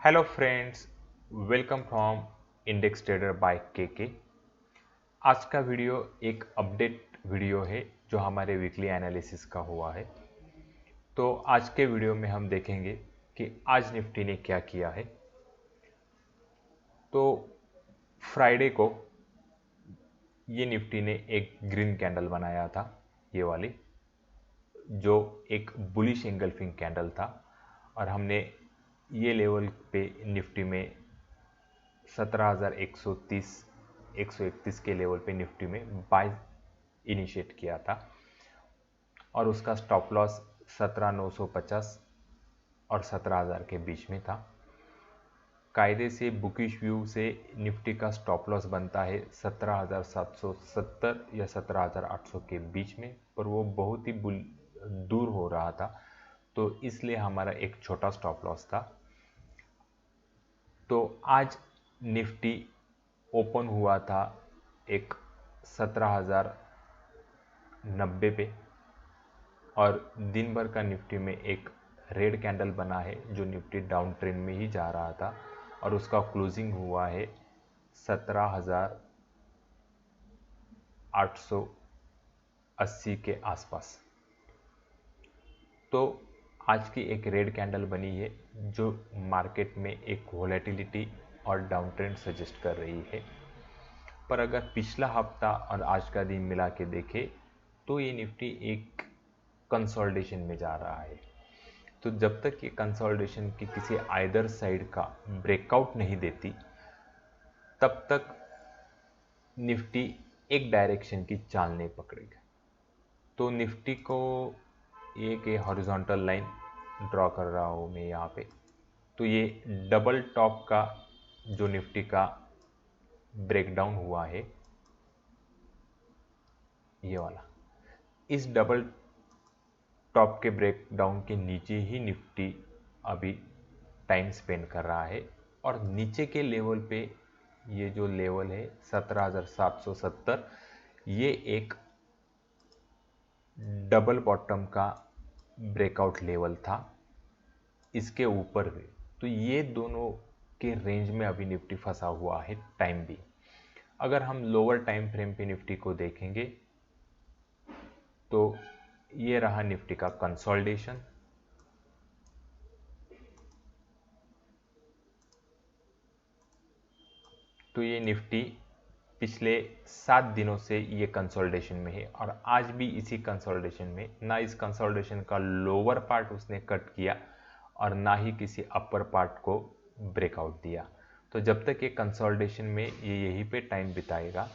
Hello friends, welcome from index trader by K. आज का video एक अपडेट वीडियो है जो हमारे वीकली एनालिसिस का हुआ है। तो आज के वीडियो में हम देखेंगे कि आज निफ्टी ने क्या किया है। तो फ्राइडे को ये निफ्टी ने एक ग्रीन कैंडल बनाया था, ये वाली, जो एक बुलिश एंगल्फिंग कैंडल था। और हमने ये लेवल पे निफ्टी में 17,130 131 के लेवल पे निफ्टी में बाय इनिशिएट किया था और उसका स्टॉप लॉस 17,950 और 17,000 के बीच में था। कायदे से बुकिश व्यू से निफ्टी का स्टॉप लॉस बनता है 17,770 या 17,800 के बीच में, पर वो बहुत ही दूर हो रहा था, तो इसलिए हमारा एक छोटा स्टॉप लॉस था। तो आज निफ्टी ओपन हुआ था एक 17,090 पे और दिन भर का निफ्टी में एक रेड कैंडल बना है जो निफ्टी डाउन ट्रेंड में ही जा रहा था और उसका क्लोजिंग हुआ है 17,880 के आसपास। तो आज की एक रेड कैंडल बनी है जो मार्केट में एक वोलेटिलिटी और डाउन ट्रेंड सजेस्ट कर रही है। पर अगर पिछला हफ्ता और आज का दिन मिला के देखें तो ये निफ्टी एक कंसोलिडेशन में जा रहा है। तो जब तक ये कंसोलिडेशन की किसी आइदर साइड का ब्रेकआउट नहीं देती तब तक निफ्टी एक डायरेक्शन की चाल नहीं पकड़ेगा। तो निफ्टी को एक हॉरिजॉन्टल लाइन ड्रॉ कर रहा हूँ मैं यहाँ पे। तो ये डबल टॉप का जो निफ्टी का ब्रेकडाउन हुआ है, ये वाला, इस डबल टॉप के ब्रेकडाउन के नीचे ही निफ्टी अभी टाइम स्पेंड कर रहा है और नीचे के लेवल पे ये जो लेवल है 17,770, ये एक डबल बॉटम का ब्रेकआउट लेवल था इसके ऊपर भी। तो ये दोनों के रेंज में अभी निफ्टी फंसा हुआ है टाइम भी। अगर हम लोअर टाइम फ्रेम पे निफ्टी को देखेंगे तो ये रहा निफ्टी का कंसोलिडेशन। तो ये निफ्टी पिछले 7 दिनों से ये कंसोलिडेशन में है और आज भी इसी कंसोलिडेशन में, ना इस कंसोलिडेशन का लोअर पार्ट उसने कट किया और ना ही किसी अपर पार्ट को ब्रेकआउट दिया। तो जब तक ये कंसोलिडेशन में ये यहीं पे टाइम बिताएगा।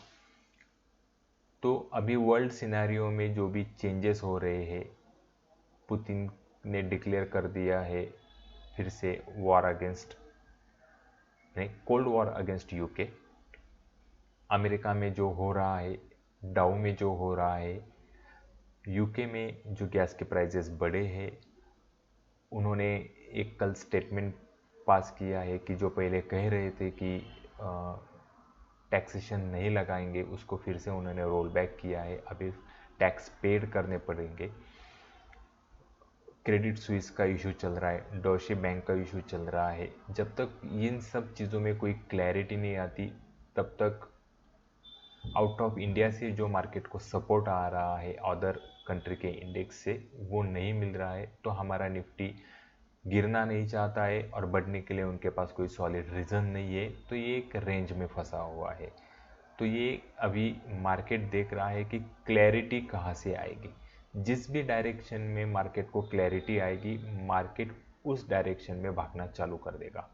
तो अभी वर्ल्ड सिनेरियो में जो भी चेंजेस हो रहे हैं, पुतिन ने डिक्लेयर कर दिया है फिर से वॉर अगेंस्ट, नहीं, cold war against UK. America में जो हो रहा है, डाउ में जो हो रहा है, यूके में जो गैस के प्राइसेस बढ़े हैं, उन्होंने एक कल स्टेटमेंट पास किया है कि जो पहले कह रहे थे कि टैक्सेशन नहीं लगाएंगे उसको फिर से उन्होंने रोल बैक किया है। अभी टैक्स पेड करने पड़ेंगे। क्रेडिट स्विस का इशू चल रहा है, डॉशे बैंक का इशू चल रहा है। जब तक इन सब चीज़ों में कोई क्लैरिटी नहीं आती तब तक आउट ऑफ इंडिया से जो मार्केट को सपोर्ट आ रहा है अदर कंट्री के इंडेक्स से, वो नहीं मिल रहा है। तो हमारा निफ्टी गिरना नहीं चाहता है और बढ़ने के लिए उनके पास कोई सॉलिड रीज़न नहीं है, तो ये एक रेंज में फंसा हुआ है। तो ये अभी मार्केट देख रहा है कि क्लैरिटी कहाँ से आएगी। जिस भी डायरेक्शन में मार्केट को क्लैरिटी आएगी, मार्केट उस डायरेक्शन में भागना चालू कर देगा।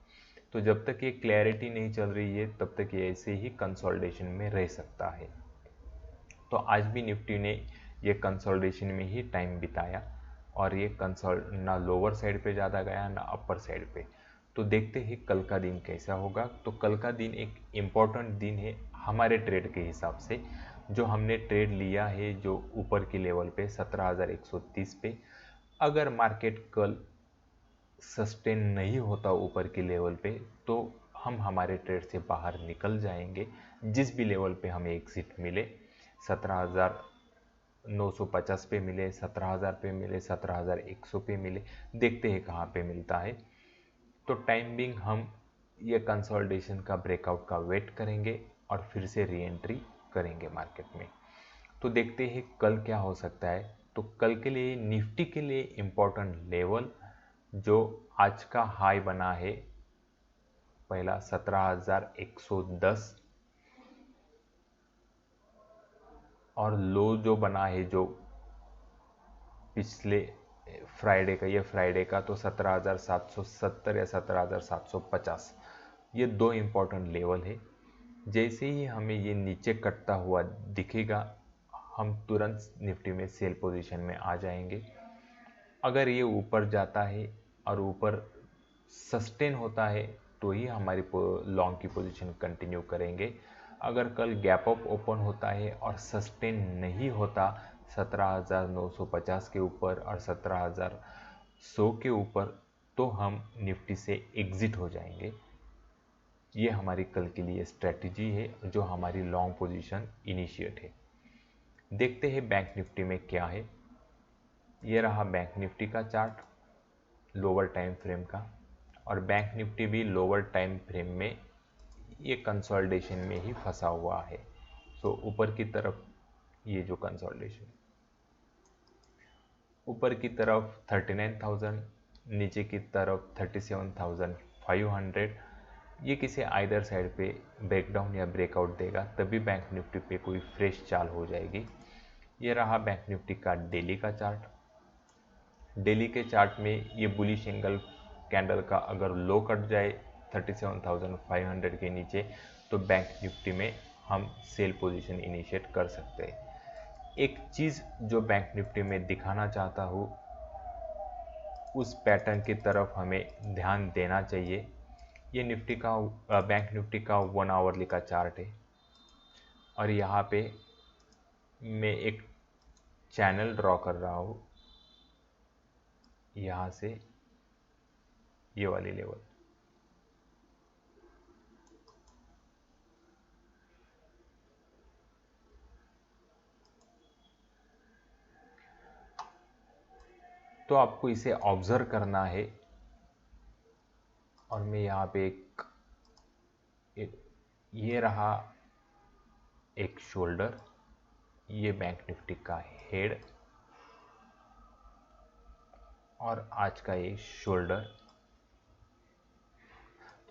तो जब तक ये क्लैरिटी नहीं चल रही है तब तक ये ऐसे ही कंसोलिडेशन में रह सकता है। तो आज भी निफ्टी ने ये कंसोलिडेशन में ही टाइम बिताया और ये ना लोअर साइड पे ज़्यादा गया ना अपर साइड पे। तो देखते हैं कल का दिन कैसा होगा। तो कल का दिन एक इम्पॉर्टेंट दिन है हमारे ट्रेड के हिसाब से। जो हमने ट्रेड लिया है जो ऊपर की लेवल पे 17,130 पे, अगर मार्केट कल सस्टेन नहीं होता ऊपर की लेवल पे तो हम हमारे ट्रेड से बाहर निकल जाएंगे। जिस भी लेवल पे हमें एग्जिट मिले, 17,950 पे मिले, 17,000 पे मिले, 17,100 पे मिले, देखते हैं कहाँ पे मिलता है। तो टाइम बिंग हम ये कंसोलिडेशन का ब्रेकआउट का वेट करेंगे और फिर से री एंट्री करेंगे मार्केट में। तो देखते हैं कल क्या हो सकता है। तो कल के लिए निफ्टी के लिए इम्पोर्टेंट लेवल जो आज का हाई बना है पहला 17,110 और लो जो बना है जो पिछले फ्राइडे का, ये फ्राइडे का, तो 17,770 या 17,750, ये दो इम्पोर्टेंट लेवल है। जैसे ही हमें ये नीचे कटता हुआ दिखेगा हम तुरंत निफ्टी में सेल पोजीशन में आ जाएंगे। अगर ये ऊपर जाता है और ऊपर सस्टेन होता है तो ही हमारी लॉन्ग की पोजीशन कंटिन्यू करेंगे। अगर कल गैप अप ओपन होता है और सस्टेन नहीं होता 17,950 के ऊपर और 17,100 के ऊपर, तो हम निफ्टी से एग्जिट हो जाएंगे। ये हमारी कल के लिए स्ट्रेटजी है जो हमारी लॉन्ग पोजीशन इनिशिएट है। देखते हैं बैंक निफ्टी में क्या है। ये रहा बैंक निफ्टी का चार्ट लोअर टाइम फ्रेम का, और बैंक निफ्टी भी लोअर टाइम फ्रेम में ये कंसोलिडेशन में ही फंसा हुआ है। सो ऊपर की तरफ ये जो कंसोलिडेशन, ऊपर की तरफ 39,000, नीचे की तरफ 37,500, ये किसी आइदर साइड पे ब्रेकडाउन या ब्रेकआउट देगा तभी बैंक निफ्टी पे कोई फ्रेश चाल हो जाएगी। ये रहा बैंक निफ्टी का डेली का चार्ट। डेली के चार्ट में ये बुलिश एंगल कैंडल का अगर लो कट जाए 37,500 के नीचे तो बैंक निफ्टी में हम सेल पोजीशन इनिशिएट कर सकते हैं। एक चीज़ जो बैंक निफ्टी में दिखाना चाहता हूँ उस पैटर्न की तरफ हमें ध्यान देना चाहिए। ये निफ्टी का बैंक निफ्टी का 1 आवरली का चार्ट है और यहाँ पे मैं एक चैनल ड्रॉ कर रहा हूँ, यहाँ से ये वाली लेवल। तो आपको इसे ऑब्जर्व करना है और मैं यहाँ पे ये रहा एक शोल्डर, ये बैंक निफ्टी का हेड और आज का ये शोल्डर।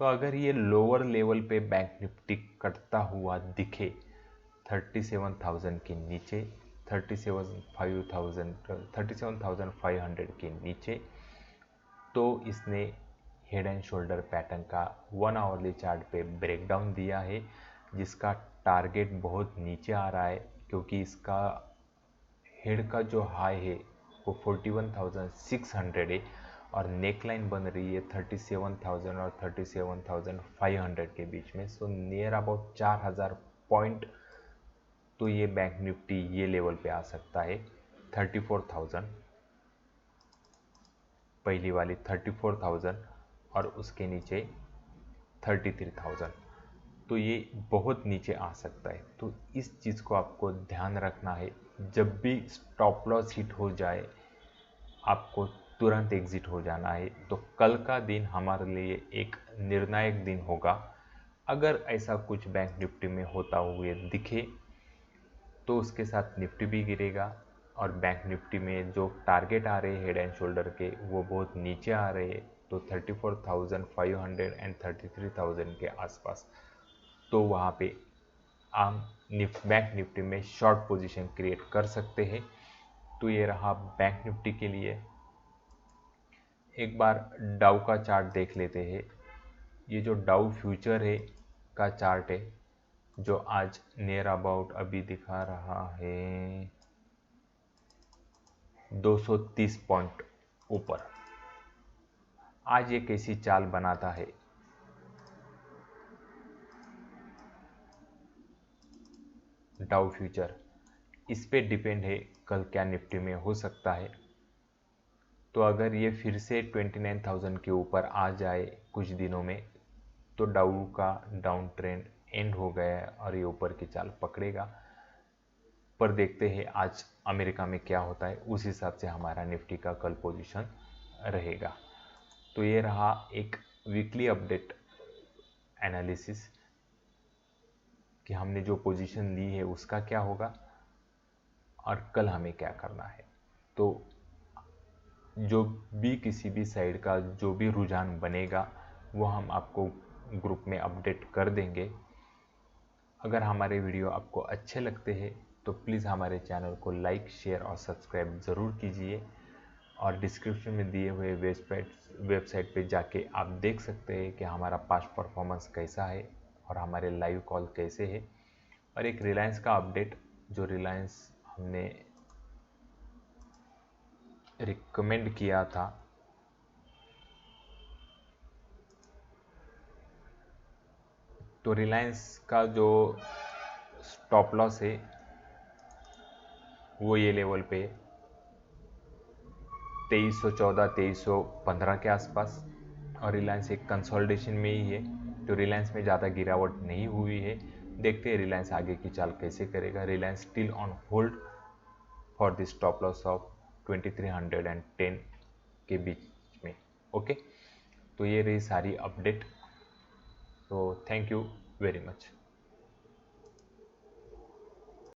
तो अगर ये लोअर लेवल पे बैंक निफ्टी कटता हुआ दिखे 37,000 के नीचे, 37,500 के नीचे, तो इसने हेड एंड शोल्डर पैटर्न का 1 आवरली चार्ट पे ब्रेकडाउन दिया है जिसका टारगेट बहुत नीचे आ रहा है क्योंकि इसका हेड का जो हाई है वो 41,600 है और नेकलाइन बन रही है 37,000 और 37,500 के बीच में। सो नियर अबाउट 4,000 पॉइंट तो ये बैंक निफ्टी ये लेवल पे आ सकता है। 34,000 पहली वाली 34,000 और उसके नीचे 33,000, तो ये बहुत नीचे आ सकता है। तो इस चीज़ को आपको ध्यान रखना है। जब भी स्टॉप लॉस हिट हो जाए आपको तुरंत एग्जिट हो जाना है। तो कल का दिन हमारे लिए एक निर्णायक दिन होगा। अगर ऐसा कुछ बैंक निफ्टी में होता हुए दिखे तो उसके साथ निफ्टी भी गिरेगा और बैंक निफ्टी में जो टारगेट आ रहे हैं हेड एंड शोल्डर के वो बहुत नीचे आ रहे हैं, तो 34,500 एंड 33,000 के आसपास, तो वहाँ पे हम बैंक निफ्टी में शॉर्ट पोजीशन क्रिएट कर सकते हैं। तो ये रहा बैंक निफ्टी के लिए। एक बार डाउ का चार्ट देख लेते हैं। ये जो डाउ फ्यूचर है का चार्ट है जो आज नियर अबाउट अभी दिखा रहा है 230 पॉइंट ऊपर। आज ये कैसी चाल बनाता है, डाउ फ्यूचर, इस पे डिपेंड है कल क्या निफ्टी में हो सकता है। तो अगर ये फिर से 29,000 के ऊपर आ जाए कुछ दिनों में तो डाउ का डाउन ट्रेंड एंड हो गया है और ये ऊपर की चाल पकड़ेगा। पर देखते हैं आज अमेरिका में क्या होता है, उस हिसाब से हमारा निफ्टी का कल पोजीशन रहेगा। तो ये रहा एक वीकली अपडेट एनालिसिस कि हमने जो पोजीशन ली है उसका क्या होगा और कल हमें क्या करना है। तो जो भी किसी भी साइड का जो भी रुझान बनेगा वो हम आपको ग्रुप में अपडेट कर देंगे। अगर हमारे वीडियो आपको अच्छे लगते हैं तो प्लीज़ हमारे चैनल को लाइक, शेयर और सब्सक्राइब ज़रूर कीजिए। और डिस्क्रिप्शन में दिए हुए वेबसाइट पे जाके आप देख सकते हैं कि हमारा पास्ट परफॉर्मेंस कैसा है और हमारे लाइव कॉल कैसे है। और एक रिलायंस का अपडेट, जो रिलायंस हमने रिकमेंड किया था, तो रिलायंस का जो स्टॉप लॉस है वो ये लेवल पे 2314 2315 के आसपास। और रिलायंस एक कंसोलिडेशन में ही है, तो रिलायंस में ज़्यादा गिरावट नहीं हुई है। देखते हैं रिलायंस आगे की चाल कैसे करेगा। Reliance still on hold for the stop loss of 2310 के बीच में। ओके, तो ये रही सारी अपडेट। तो थैंक यू वेरी मच।